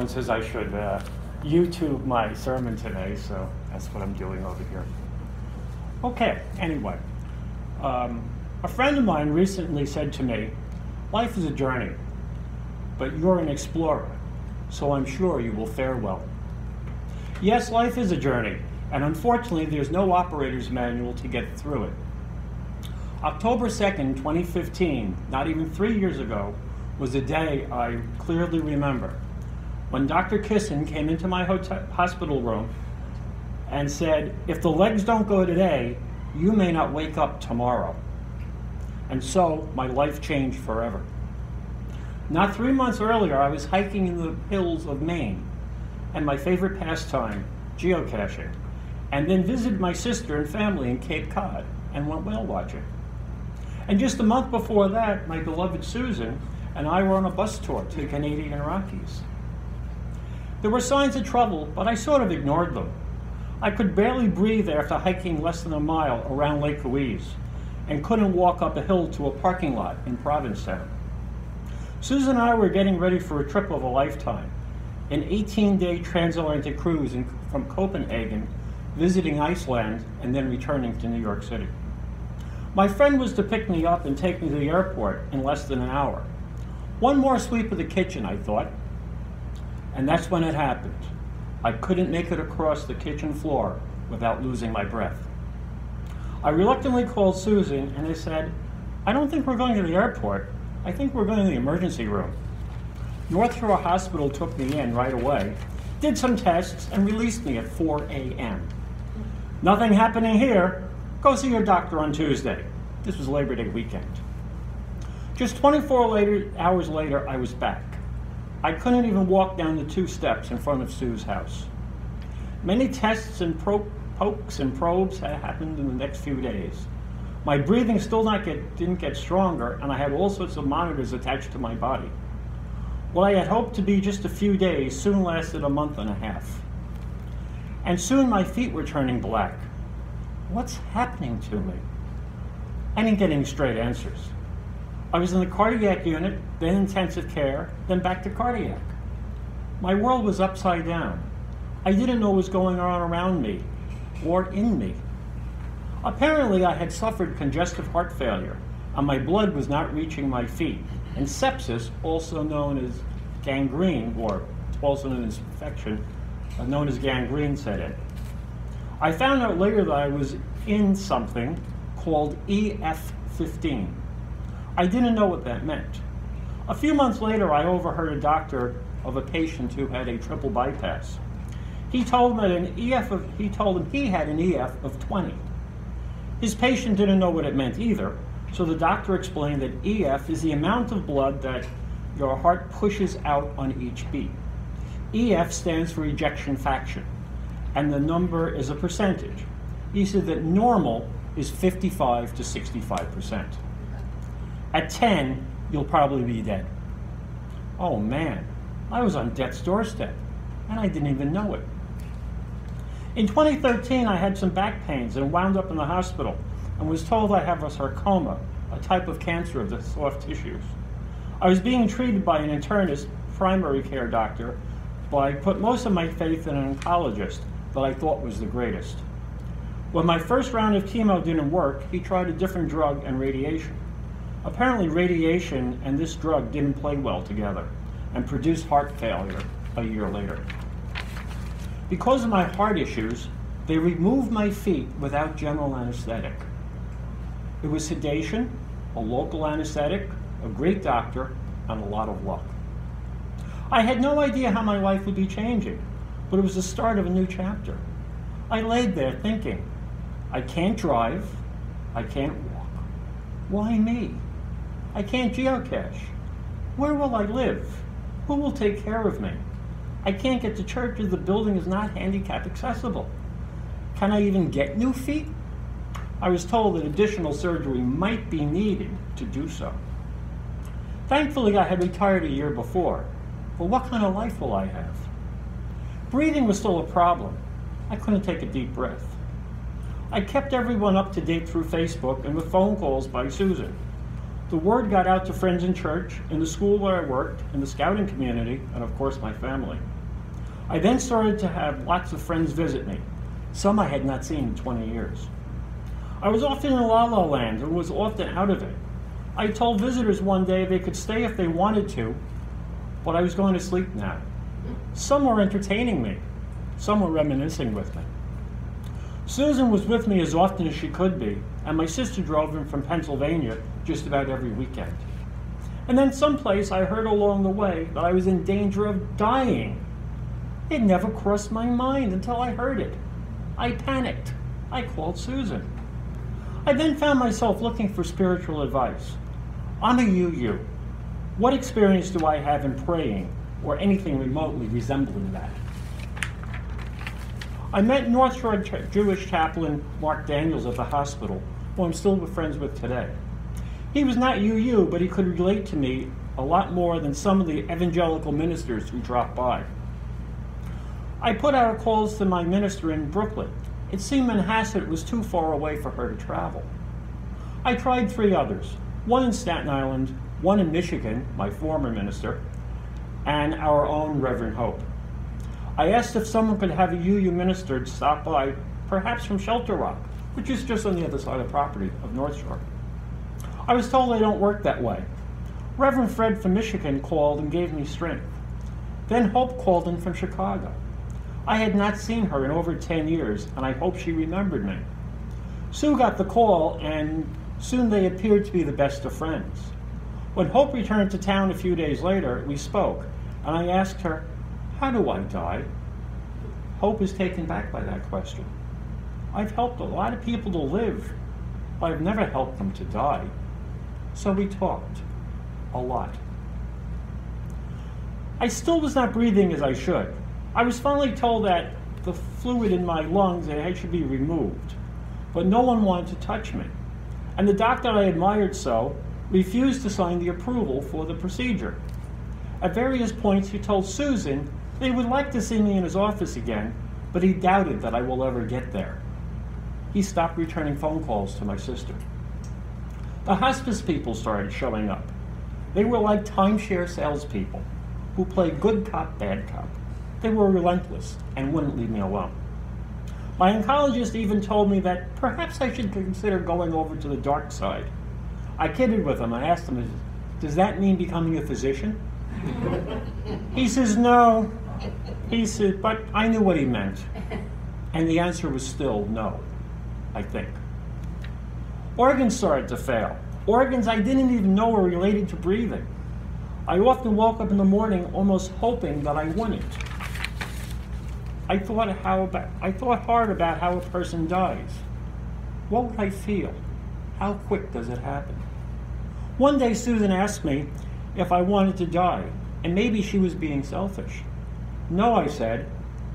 Someone says I should YouTube my sermon today, so that's what I'm doing over here. Okay, anyway. A friend of mine recently said to me, life is a journey, but you're an explorer, so I'm sure you will fare well. Yes, life is a journey, and unfortunately there's no operator's manual to get through it. October 2nd, 2015, not even 3 years ago, was a day I clearly remember, when Dr. Kissin came into my hospital room and said, if the legs don't go today, you may not wake up tomorrow. And so my life changed forever. Not 3 months earlier, I was hiking in the hills of Maine, and my favorite pastime, geocaching, and then visited my sister and family in Cape Cod and went whale watching. And just a month before that, my beloved Susan and I were on a bus tour to the Canadian Rockies. There were signs of trouble, but I sort of ignored them. I could barely breathe after hiking less than a mile around Lake Louise and couldn't walk up a hill to a parking lot in Provincetown. Susan and I were getting ready for a trip of a lifetime, an 18-day transatlantic cruise from Copenhagen, visiting Iceland, and then returning to New York City. My friend was to pick me up and take me to the airport in less than an hour. One more sweep of the kitchen, I thought. And that's when it happened. I couldn't make it across the kitchen floor without losing my breath. I reluctantly called Susan and I said, I don't think we're going to the airport. I think we're going to the emergency room. North Shore Hospital took me in right away, did some tests, and released me at 4 a.m. Nothing happening here. Go see your doctor on Tuesday. This was Labor Day weekend. Just 24 hours later, I was back. I couldn't even walk down the 2 steps in front of Sue's house. Many tests and pokes and probes had happened in the next few days. My breathing still didn't get stronger, and I had all sorts of monitors attached to my body. What I had hoped to be just a few days soon lasted a month and a half. And soon my feet were turning black. What's happening to me? I didn't get any straight answers. I was in the cardiac unit, then intensive care, then back to cardiac. My world was upside down. I didn't know what was going on around me or in me. Apparently, I had suffered congestive heart failure, and my blood was not reaching my feet, and sepsis, also known as gangrene, or also an infection known as gangrene, set in. I found out later that I was in something called EF15. I didn't know what that meant. A few months later, I overheard a doctor of a patient who had a triple bypass. He told him he had an EF of 20. His patient didn't know what it meant either, so the doctor explained that EF is the amount of blood that your heart pushes out on each beat. EF stands for ejection fraction, and the number is a percentage. He said that normal is 55 to 65%. At 10, you'll probably be dead. Oh man, I was on death's doorstep, and I didn't even know it. In 2013, I had some back pains and wound up in the hospital and was told I have a sarcoma, a type of cancer of the soft tissues. I was being treated by an internist, primary care doctor, but I put most of my faith in an oncologist that I thought was the greatest. When my first round of chemo didn't work, he tried a different drug and radiation. Apparently radiation and this drug didn't play well together and produced heart failure a year later. Because of my heart issues, they removed my feet without general anesthetic. It was sedation, a local anesthetic, a great doctor, and a lot of luck. I had no idea how my life would be changing, but it was the start of a new chapter. I laid there thinking, I can't drive, I can't walk. Why me? I can't geocache. Where will I live? Who will take care of me? I can't get to church as the building is not handicap accessible. Can I even get new feet? I was told that additional surgery might be needed to do so. Thankfully, I had retired a year before, but what kind of life will I have? Breathing was still a problem. I couldn't take a deep breath. I kept everyone up to date through Facebook and with phone calls by Susan. The word got out to friends in church, in the school where I worked, in the scouting community, and of course my family. I then started to have lots of friends visit me, some I had not seen in 20 years. I was often in la-la land and was often out of it. I told visitors one day they could stay if they wanted to, but I was going to sleep now. Some were entertaining me, some were reminiscing with me. Susan was with me as often as she could be, and my sister drove in from Pennsylvania just about every weekend. And then someplace I heard along the way that I was in danger of dying. It never crossed my mind until I heard it. I panicked. I called Susan. I then found myself looking for spiritual advice. I'm a UU. What experience do I have in praying or anything remotely resembling that? I met North Shore Jewish chaplain Mark Daniels at the hospital, who I'm still friends with today. He was not UU, but he could relate to me a lot more than some of the evangelical ministers who dropped by. I put out calls to my minister in Brooklyn. It seemed Manhasset was too far away for her to travel. I tried 3 others, one in Staten Island, one in Michigan, my former minister, and our own Reverend Hope. I asked if someone could have a UU minister stop by, perhaps from Shelter Rock, which is just on the other side of the property of North Shore. I was told they don't work that way. Reverend Fred from Michigan called and gave me strength. Then Hope called in from Chicago. I had not seen her in over 10 years, and I hope she remembered me. Sue got the call, and soon they appeared to be the best of friends. When Hope returned to town a few days later, we spoke, and I asked her, "How do I die?" Hope is taken back by that question. I've helped a lot of people to live, but I've never helped them to die. So we talked a lot. I still was not breathing as I should. I was finally told that the fluid in my lungs should be removed, but no one wanted to touch me. And the doctor I admired so refused to sign the approval for the procedure. At various points, he told Susan that he would like to see me in his office again, but he doubted that I will ever get there. He stopped returning phone calls to my sister. The hospice people started showing up. They were like timeshare salespeople who played good cop, bad cop. They were relentless and wouldn't leave me alone. My oncologist even told me that perhaps I should consider going over to the dark side. I kidded with him. I asked him, "Does that mean becoming a physician?" He says, "No." He said, but I knew what he meant. And the answer was still no, I think. Organs started to fail. Organs I didn't even know were related to breathing. I often woke up in the morning almost hoping that I wouldn't. I thought hard about how a person dies. What would I feel? How quick does it happen? One day Susan asked me if I wanted to die, and maybe she was being selfish. No, I said,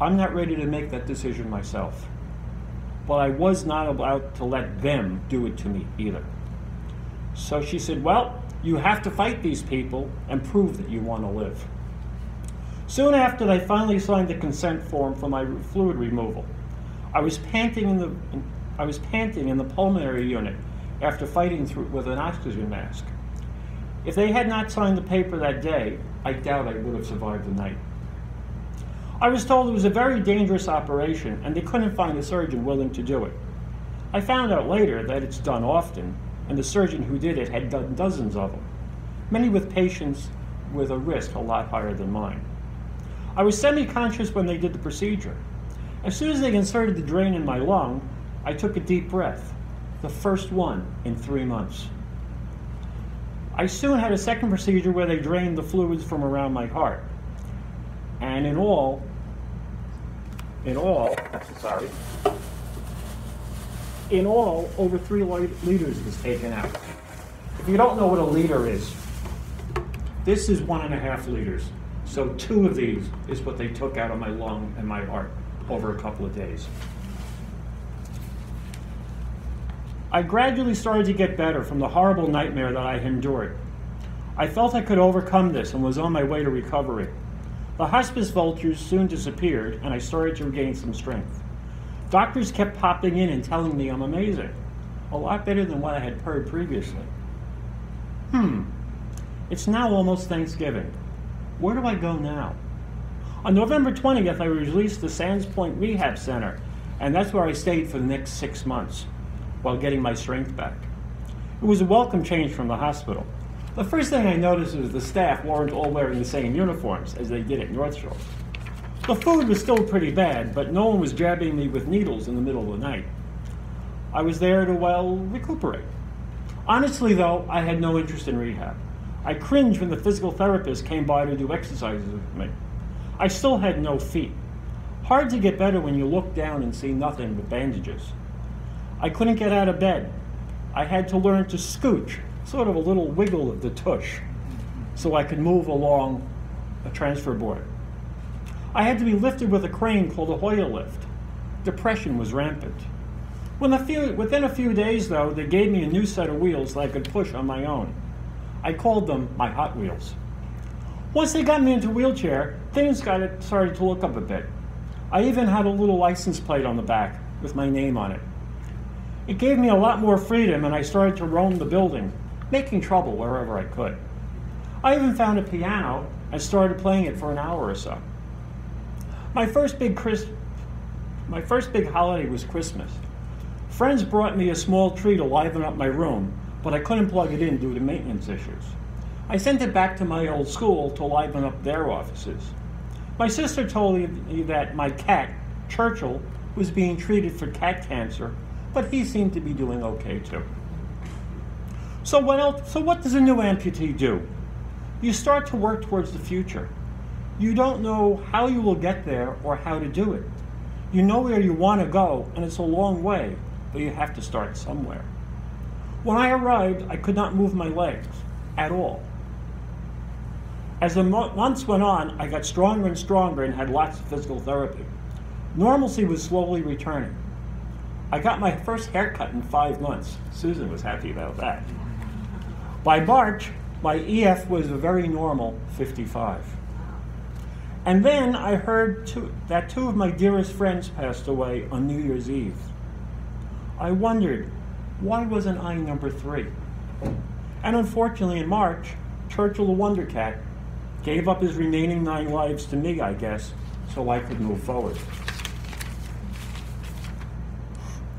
I'm not ready to make that decision myself. But I was not about to let them do it to me either. So she said, well, you have to fight these people and prove that you want to live. Soon after, I finally signed the consent form for my fluid removal. I was panting in the pulmonary unit after fighting through with an oxygen mask. If they had not signed the paper that day, I doubt I would have survived the night. I was told it was a very dangerous operation and they couldn't find a surgeon willing to do it. I found out later that it's done often, and the surgeon who did it had done dozens of them, many with patients with a risk a lot higher than mine. I was semi-conscious when they did the procedure. As soon as they inserted the drain in my lung, I took a deep breath, the first one in 3 months. I soon had a second procedure where they drained the fluids from around my heart. And in all, over 3 liters was taken out. If you don't know what a liter is, this is 1.5 liters. So 2 of these is what they took out of my lung and my heart over a couple of days. I gradually started to get better from the horrible nightmare that I had endured. I felt I could overcome this and was on my way to recovery. The hospice vultures soon disappeared, and I started to regain some strength. Doctors kept popping in and telling me I'm amazing, a lot better than what I had heard previously. It's now almost Thanksgiving. Where do I go now? On November 20th, I was released to Sands Point Rehab Center, and that's where I stayed for the next 6 months while getting my strength back. It was a welcome change from the hospital. The first thing I noticed was the staff weren't all wearing the same uniforms as they did at North Shore. The food was still pretty bad, but no one was jabbing me with needles in the middle of the night. I was there to, well, recuperate. Honestly, though, I had no interest in rehab. I cringed when the physical therapist came by to do exercises with me. I still had no feet. Hard to get better when you look down and see nothing but bandages. I couldn't get out of bed. I had to learn to scooch, sort of a little wiggle of the tush, so I could move along a transfer board. I had to be lifted with a crane called a Hoyer lift. Depression was rampant. Within a few days, though, they gave me a new set of wheels that I could push on my own. I called them my Hot Wheels. Once they got me into a wheelchair, things started to look up a bit. I even had a little license plate on the back with my name on it. It gave me a lot more freedom, and I started to roam the building, making trouble wherever I could. I even found a piano and started playing it for an hour or so. My first big holiday was Christmas. Friends brought me a small tree to liven up my room, but I couldn't plug it in due to maintenance issues. I sent it back to my old school to liven up their offices. My sister told me that my cat, Churchill, was being treated for cat cancer, but he seemed to be doing okay too. So what does a new amputee do? You start to work towards the future. You don't know how you will get there or how to do it. You know where you want to go, and it's a long way, but you have to start somewhere. When I arrived, I could not move my legs at all. As the months went on, I got stronger and stronger and had lots of physical therapy. Normalcy was slowly returning. I got my first haircut in 5 months. Susan was happy about that. By March, my EF was a very normal 55. And then I heard that 2 of my dearest friends passed away on New Year's Eve. I wondered, why wasn't I number 3? And unfortunately in March, Churchill the Wonder Cat gave up his remaining 9 lives to me, I guess, so I could move forward.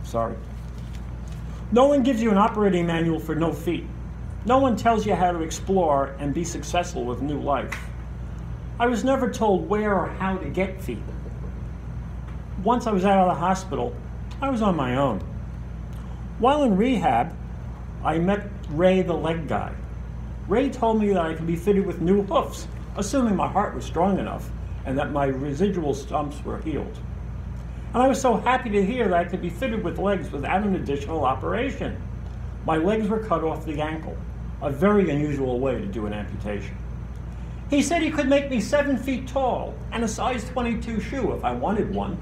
Sorry. No one gives you an operating manual for no feet. No one tells you how to explore and be successful with new life. I was never told where or how to get feet. Once I was out of the hospital, I was on my own. While in rehab, I met Ray the leg guy. Ray told me that I could be fitted with new hoofs, assuming my heart was strong enough and that my residual stumps were healed. And I was so happy to hear that I could be fitted with legs without an additional operation. My legs were cut off the ankle, a very unusual way to do an amputation. He said he could make me 7 feet tall and a size 22 shoe if I wanted one.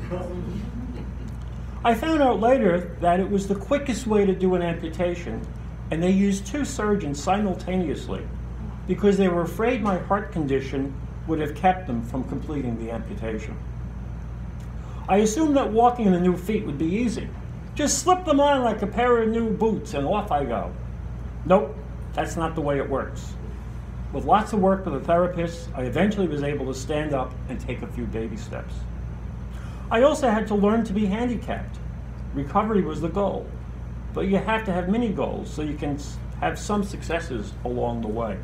I found out later that it was the quickest way to do an amputation, and they used 2 surgeons simultaneously because they were afraid my heart condition would have kept them from completing the amputation. I assumed that walking in the new feet would be easy. Just slip them on like a pair of new boots and off I go. Nope, that's not the way it works. With lots of work with a therapist, I eventually was able to stand up and take a few baby steps. I also had to learn to be handicapped. Recovery was the goal, but you have to have mini goals so you can have some successes along the way.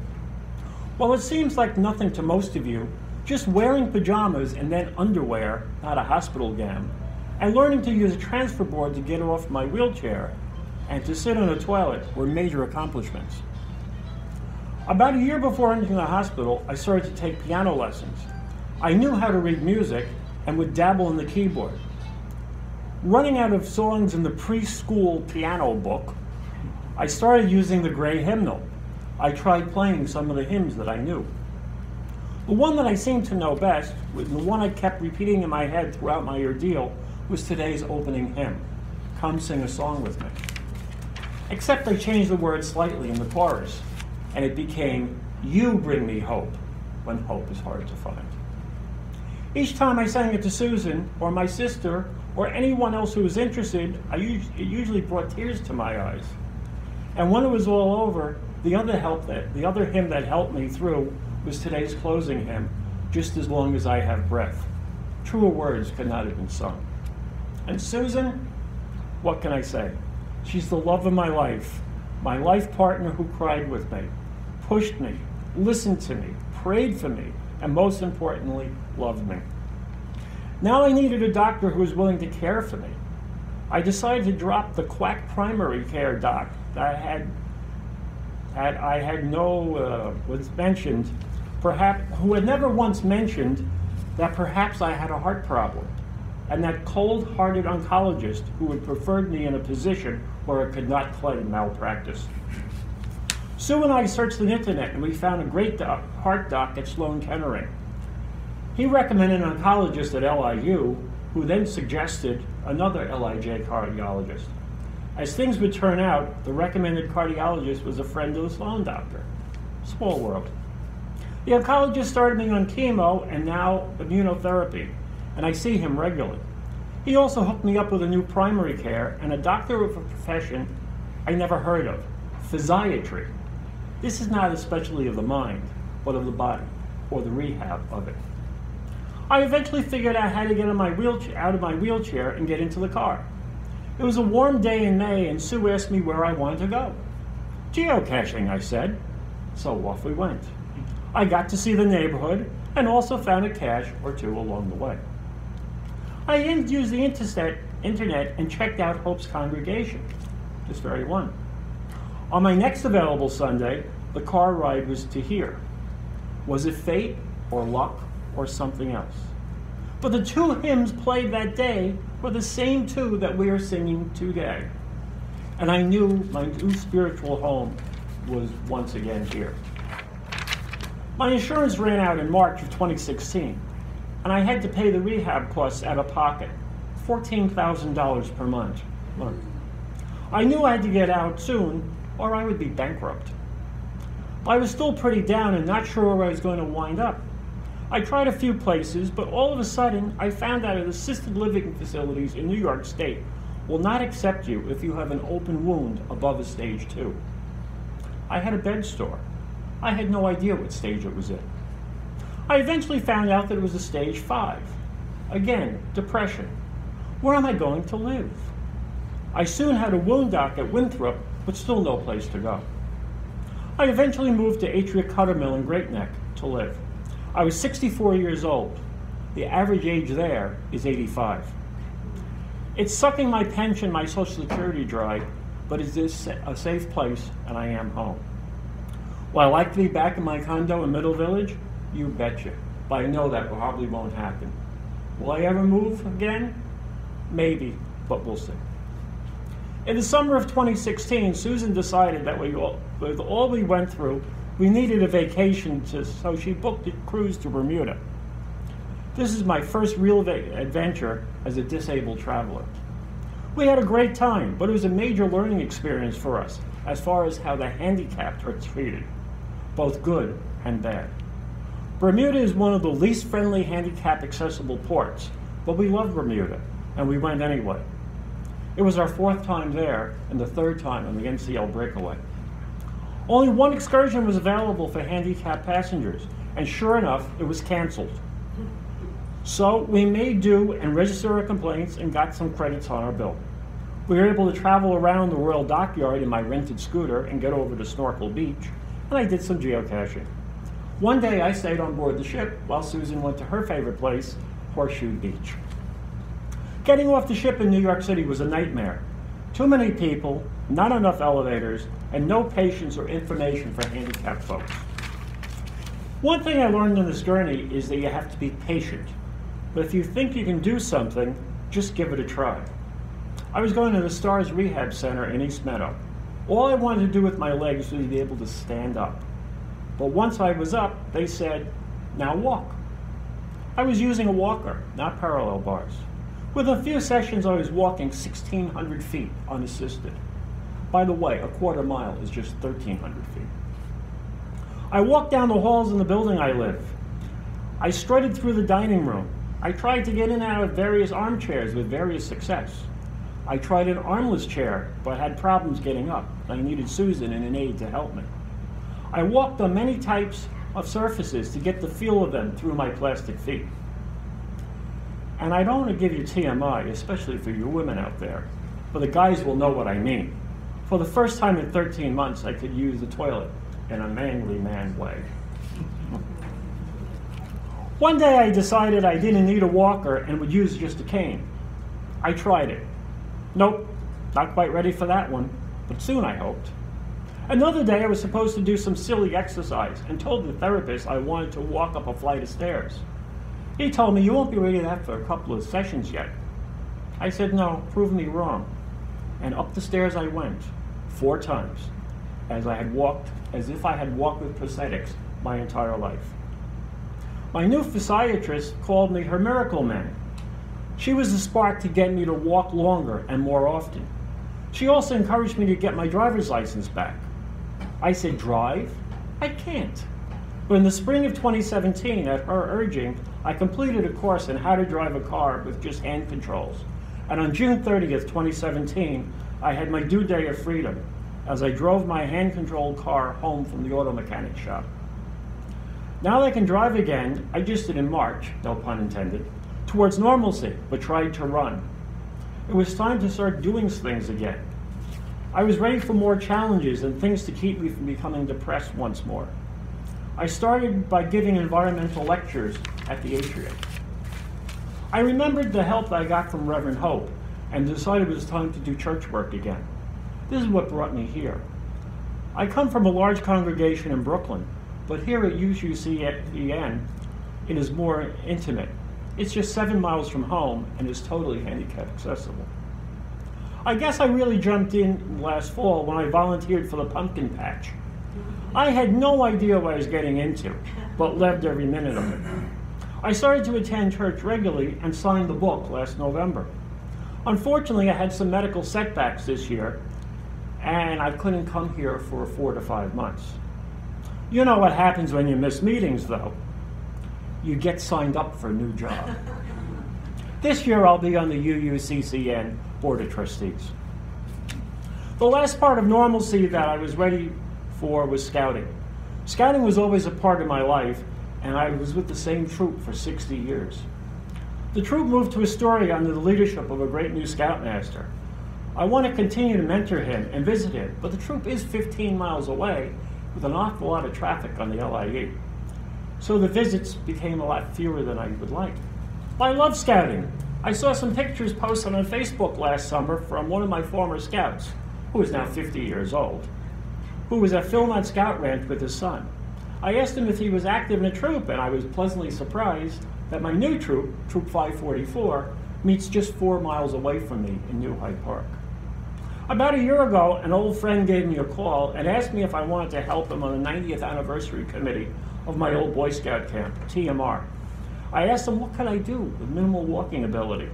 While it seems like nothing to most of you, just wearing pajamas and then underwear, not a hospital gown, and learning to use a transfer board to get off my wheelchair and to sit on a toilet were major accomplishments. About a year before entering the hospital, I started to take piano lessons. I knew how to read music and would dabble in the keyboard. Running out of songs in the preschool piano book, I started using the gray hymnal. I tried playing some of the hymns that I knew. The one that I seemed to know best, the one I kept repeating in my head throughout my ordeal, was today's opening hymn, "Come Sing a Song With Me." Except I changed the words slightly in the chorus, and it became, "You bring me hope when hope is hard to find." Each time I sang it to Susan, or my sister, or anyone else who was interested, it usually brought tears to my eyes. And when it was all over, the other hymn that helped me through was today's closing hymn, just as long as I have breath. Truer words could not have been sung. And Susan, what can I say? She's the love of my life partner who cried with me, pushed me, listened to me, prayed for me, and most importantly, loved me. Now I needed a doctor who was willing to care for me. I decided to drop the quack primary care doc that was mentioned, who had never once mentioned that perhaps I had a heart problem, and that cold-hearted oncologist who had preferred me in a position where I could not claim malpractice. Sue and I searched the internet and we found a great heart doc at Sloan Kettering. He recommended an oncologist at LIU, who then suggested another LIJ cardiologist. As things would turn out, the recommended cardiologist was a friend of the Sloan doctor. Small world. The oncologist started me on chemo and now immunotherapy, and I see him regularly. He also hooked me up with a new primary care and a doctor of a profession I never heard of, physiatry. This is not a specialty of the mind, but of the body, or the rehab of it. I eventually figured out how to get out of my wheelchair and get into the car. It was a warm day in May, and Sue asked me where I wanted to go. Geocaching, I said. So off we went. I got to see the neighborhood and also found a cache or two along the way. I used the internet and checked out Hope's congregation, this very one. On my next available Sunday, the car ride was to here. Was it fate or luck or something else? But the two hymns played that day were the same two that we are singing today. And I knew my new spiritual home was once again here. My insurance ran out in March of 2016, and I had to pay the rehab costs out of pocket, $14,000 per month. I knew I had to get out soon, or I would be bankrupt. I was still pretty down and not sure where I was going to wind up. I tried a few places, but all of a sudden, I found out that assisted living facilities in New York State will not accept you if you have an open wound above a stage 2. I had a bed store. I had no idea what stage it was in. I eventually found out that it was a stage 5. Again, depression. Where am I going to live? I soon had a wound doc at Winthrop, but still no place to go. I eventually moved to Atria Cuttermill in Great Neck to live. I was 64 years old. The average age there is 85. It's sucking my pension, my Social Security dry, but it is a safe place, and I am home. Will I like to be back in my condo in Middle Village? You betcha. But I know that probably won't happen. Will I ever move again? Maybe, but we'll see. In the summer of 2016, Susan decided that with all we went through, we needed a vacation, so she booked a cruise to Bermuda. This is my first real adventure as a disabled traveler. We had a great time, but it was a major learning experience for us as far as how the handicapped are treated, both good and bad. Bermuda is one of the least friendly handicap accessible ports, but we love Bermuda, and we went anyway. It was our 4th time there and the 3rd time on the NCL breakaway. Only one excursion was available for handicapped passengers, and sure enough, it was canceled. So we made do and registered our complaints and got some credits on our bill. We were able to travel around the Royal Dockyard in my rented scooter and get over to Snorkel Beach, and I did some geocaching. One day I stayed on board the ship while Susan went to her favorite place, Horseshoe Beach. Getting off the ship in New York City was a nightmare. Too many people, not enough elevators, and no patience or information for handicapped folks. One thing I learned on this journey is that you have to be patient. But if you think you can do something, just give it a try. I was going to the STARS Rehab Center in East Meadow. All I wanted to do with my legs was to be able to stand up. But once I was up, they said, now walk. I was using a walker, not parallel bars. Within a few sessions, I was walking 1,600 feet unassisted. By the way, a quarter mile is just 1,300 feet. I walked down the halls in the building I live. I strutted through the dining room. I tried to get in and out of various armchairs with various success. I tried an armless chair, but had problems getting up. I needed Susan and an aide to help me. I walked on many types of surfaces to get the feel of them through my plastic feet. And I don't want to give you TMI, especially for you women out there, but the guys will know what I mean. For the first time in 13 months, I could use the toilet in a manly man way. One day I decided I didn't need a walker and would use just a cane. I tried it. Nope, not quite ready for that one, but soon I hoped. Another day I was supposed to do some silly exercise and told the therapist I wanted to walk up a flight of stairs. He told me, you won't be ready to that for a couple of sessions yet. I said, no, prove me wrong. And up the stairs I went, 4 times, as if I had walked with prosthetics my entire life. My new physiatrist called me her miracle man. She was the spark to get me to walk longer and more often. She also encouraged me to get my driver's license back. I said, drive? I can't. But in the spring of 2017, at her urging, I completed a course on how to drive a car with just hand controls. And on June 30th, 2017, I had my due day of freedom as I drove my hand-controlled car home from the auto mechanic shop. Now that I can drive again, I just did in March, no pun intended, towards normalcy, but tried to run. It was time to start doing things again. I was ready for more challenges and things to keep me from becoming depressed once more. I started by giving environmental lectures at the atrium. I remembered the help I got from Reverend Hope and decided it was time to do church work again. This is what brought me here. I come from a large congregation in Brooklyn, but here at UCCN, it is more intimate. It's just 7 miles from home and is totally handicap accessible. I guess I really jumped in last fall when I volunteered for the pumpkin patch. I had no idea what I was getting into, but loved every minute of it. I started to attend church regularly and signed the book last November. Unfortunately, I had some medical setbacks this year, and I couldn't come here for 4 to 5 months. You know what happens when you miss meetings, though. You get signed up for a new job. This year, I'll be on the UCCN Board of Trustees. The last part of normalcy that I was ready for was scouting. Scouting was always a part of my life, and I was with the same troop for 60 years. The troop moved to Astoria under the leadership of a great new scoutmaster. I want to continue to mentor him and visit him, but the troop is 15 miles away with an awful lot of traffic on the LIE. So the visits became a lot fewer than I would like. I love scouting. I saw some pictures posted on Facebook last summer from one of my former scouts, who is now 50 years old, who was at Philmont Scout Ranch with his son. I asked him if he was active in a troop, and I was pleasantly surprised that my new troop, Troop 544, meets just 4 miles away from me in New Hyde Park. About a year ago, an old friend gave me a call and asked me if I wanted to help him on the 90th anniversary committee of my old Boy Scout camp, TMR. I asked him what could I do with minimal walking ability.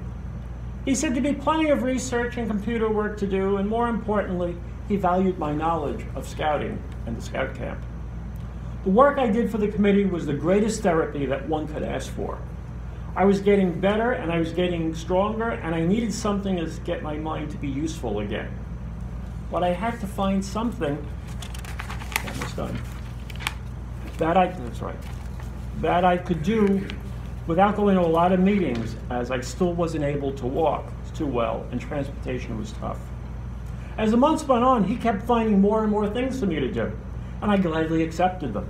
He said there'd be plenty of research and computer work to do, and more importantly, he valued my knowledge of scouting and the scout camp. The work I did for the committee was the greatest therapy that one could ask for. I was getting better and I was getting stronger, and I needed something to get my mind to be useful again. But I had to find something, almost done, that I could do without going to a lot of meetings, as I still wasn't able to walk too well and transportation was tough. As the months went on, he kept finding more and more things for me to do, and I gladly accepted them.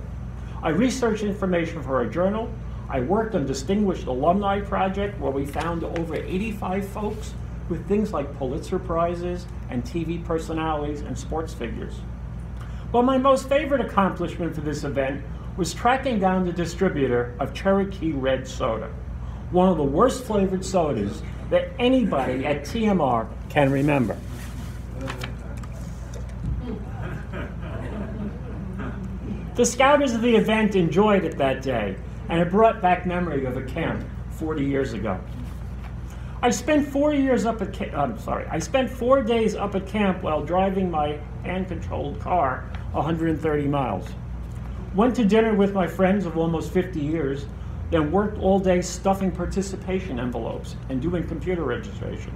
I researched information for a journal. I worked on Distinguished Alumni Project, where we found over 85 folks with things like Pulitzer Prizes and TV personalities and sports figures. But my most favorite accomplishment for this event was tracking down the distributor of Cherokee Red Soda, one of the worst flavored sodas that anybody at TMR can remember. The scouters of the event enjoyed it that day, and it brought back memory of a camp 40 years ago. I spent 4 days up at camp while driving my hand-controlled car 130 miles. Went to dinner with my friends of almost 50 years, then worked all day stuffing participation envelopes and doing computer registration.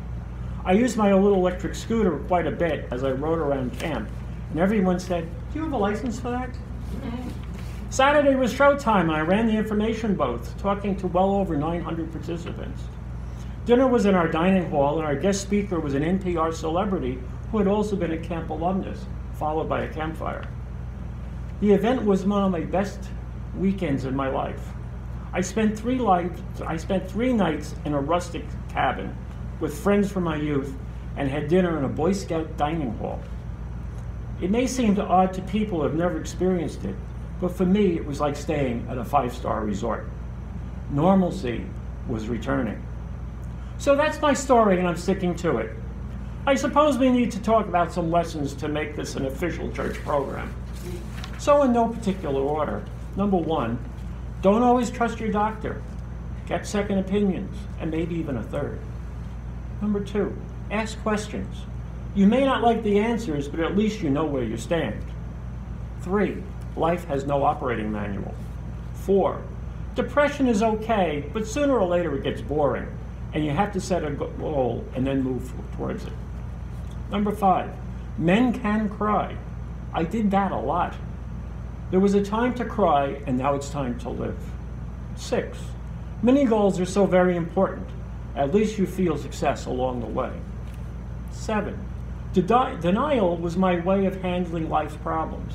I used my little electric scooter quite a bit as I rode around camp, and everyone said, "Do you have a license for that?" Saturday was showtime, and I ran the information booth, talking to well over 900 participants. Dinner was in our dining hall, and our guest speaker was an NPR celebrity who had also been a camp alumnus, followed by a campfire. The event was one of my best weekends in my life. I spent 3 nights in a rustic cabin with friends from my youth and had dinner in a Boy Scout dining hall. It may seem odd to people who have never experienced it, but for me it was like staying at a 5-star resort. Normalcy was returning. So that's my story, and I'm sticking to it. I suppose we need to talk about some lessons to make this an official church program. So in no particular order. Number 1, don't always trust your doctor. Get second opinions, and maybe even a third. Number 2, ask questions. You may not like the answers, but at least you know where you stand. 3, life has no operating manual. 4, depression is okay, but sooner or later it gets boring, and you have to set a goal and then move towards it. Number 5, men can cry. I did that a lot. There was a time to cry, and now it's time to live. 6, mini goals are so very important. At least you feel success along the way. 7, denial was my way of handling life's problems.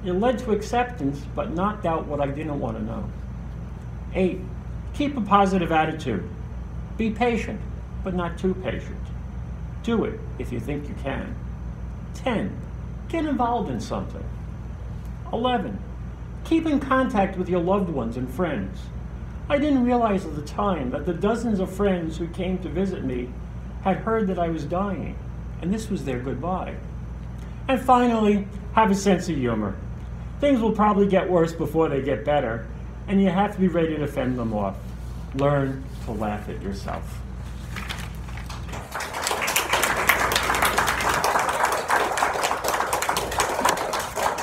It led to acceptance, but knocked out what I didn't want to know. 8, keep a positive attitude. Be patient, but not too patient. Do it if you think you can. 10, get involved in something. 11, keep in contact with your loved ones and friends. I didn't realize at the time that the dozens of friends who came to visit me had heard that I was dying, and this was their goodbye. And finally, have a sense of humor. Things will probably get worse before they get better, and you have to be ready to fend them off. Learn to laugh at yourself.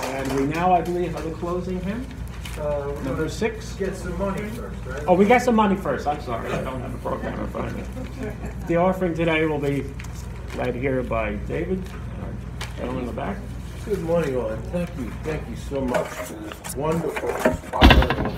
And we now, I believe, have a closing hymn. Number 6. Get some money first, right? Oh, we got some money first. I'm sorry, I don't have a program in front of me. The offering today will be led here by David, our gentleman in the back. Good morning, all, and thank you so much for this wonderful, inspiring